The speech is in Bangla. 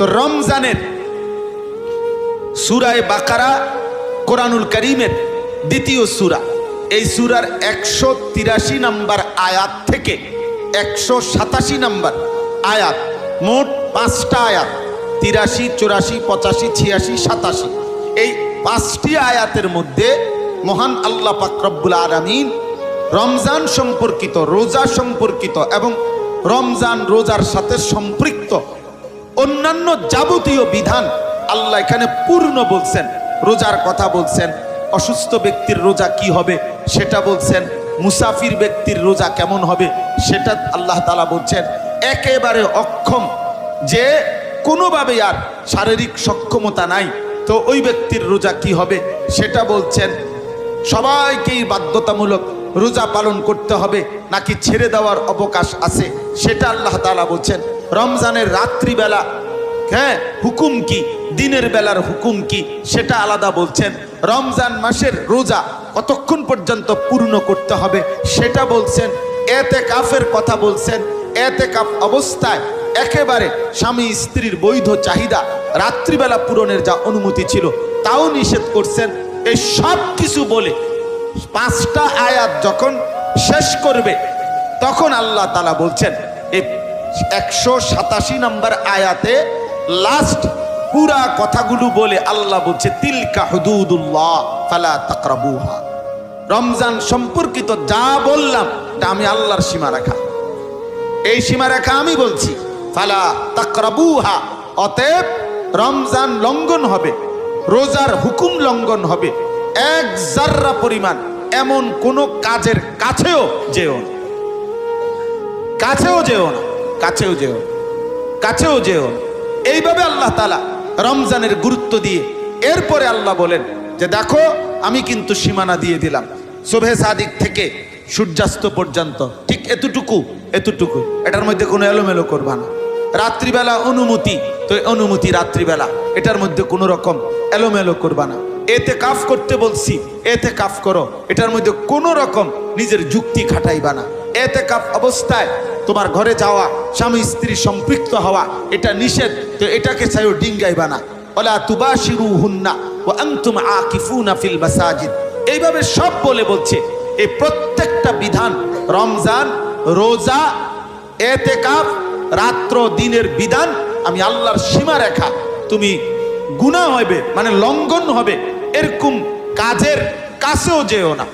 তো রমজানের সূরা বাকারা কোরআনুল কারীমের দ্বিতীয় সূরা, এই সূরার 183 নম্বর আয়াত থেকে 187 নম্বর আয়াত, মোট 5টা আয়াত, 83, 84, 85, 86, 87, এই 5টি আয়াতের মধ্যে মহান আল্লাহ পাক রব্বুল আলামিন রমজান সম্পর্কিত, রোজা সম্পর্কিত এবং রমজান রোজার সাথে সম্পৃক্ত অন্যান্য যাবতীয় বিধান আল্লাহ এখানে পূর্ণ বলছেন। রোজার কথা বলছেন, অসুস্থ ব্যক্তির রোজা কি হবে সেটা বলছেন, মুসাফির ব্যক্তির রোজা কেমন হবে সেটা আল্লাহ তাআলা বলছেন। একেবারে অক্ষম, যে কোনোভাবে আর শারীরিক সক্ষমতা নাই, তো ওই ব্যক্তির রোজা কি হবে সেটা বলছেন। সবাইকেই বাধ্যতামূলক রোজা পালন করতে হবে নাকি ছেড়ে দেওয়ার অবকাশ আছে সেটা আল্লাহ তাআলা বলছেন। রমজানের রাত্রিবেলা হুকুম কি, দিনের বেলার হুকুম কি সেটা আলাদা বলছেন। রমজান মাসের রোজা কতক্ষণ পর্যন্ত পূর্ণ করতে হবে সেটা বলছেন। এতেকাফের কথা বলছেন। এতেকাফ অবস্থায় একেবারে স্বামী স্ত্রীর বৈধ চাহিদা রাত্রিবেলা পূরণের যা অনুমতি ছিল তাও নিষেধ করছেন। এই সব কিছু বলে 5টা আয়াত যখন শেষ করবে তখন আল্লাহ তাআলা বলছেন, এই 187 নম্বর আয়াতে লাস্ট পুরা কথাগুলো বলে আল্লাহ বলছে, তিলকা হুদুদুল্লাহ ফালা তাকরাবুহা। রমজান সম্পর্কিত যা বললাম তা আমি আল্লাহর সীমারেখা, এই সীমারেখা আমি বলছি। ফালা তাকরাবুহা, অতএব রমজান লঙ্ঘন হবে, রোজার হুকুম লঙ্ঘন হবে, এক জাররা পরিমাণ এমন কোন কাজের কাছেও যেও না, কাছেও যেও না, কাছেও যেও, কাছেও যেও। এইভাবে আল্লাহ তাআলা রমজানের গুরুত্ব দিয়ে এরপরে আল্লাহ বলেন যে দেখো আমি কিন্তু সীমানা দিয়ে দিলাম সুবহে সাদিক থেকে সূর্যাস্ত পর্যন্ত, ঠিক এতটুকু এতটুকু, এটার মধ্যে কোনো এলোমেলো করবা না। রাত্রিবেলা অনুমতি, তো অনুমতি রাত্রিবেলা, এটার মধ্যে কোনো রকম এলোমেলো করবা না। এতেকাফ করতে বলছি, এতেকাফ করো, এটার মধ্যে কোনো রকম নিজের যুক্তি খাটাইবা না। এতেকাফ অবস্থায় তোমার ঘরে যাওয়া, স্বামী স্ত্রী সম্পৃক্ত হওয়া এটা নিষেধ, তো এটাকে চাইও ডিঙ্গাইবা না। ওয়ালা তুবাশিরুহুন্না ওয়া আনতুম আকিফুনা ফিল মাসাজিদ, এইভাবে সব বলে বলছে এই প্রত্যেকটা বিধান, রমজান, রোজা, এতেকাফ, রাত্র দিনের বিধান আমি আল্লাহর সীমারেখা, তুমি গুনাহ হবে মানে লঙ্ঘন হবে এরকম কাজের কাছেও যেও না।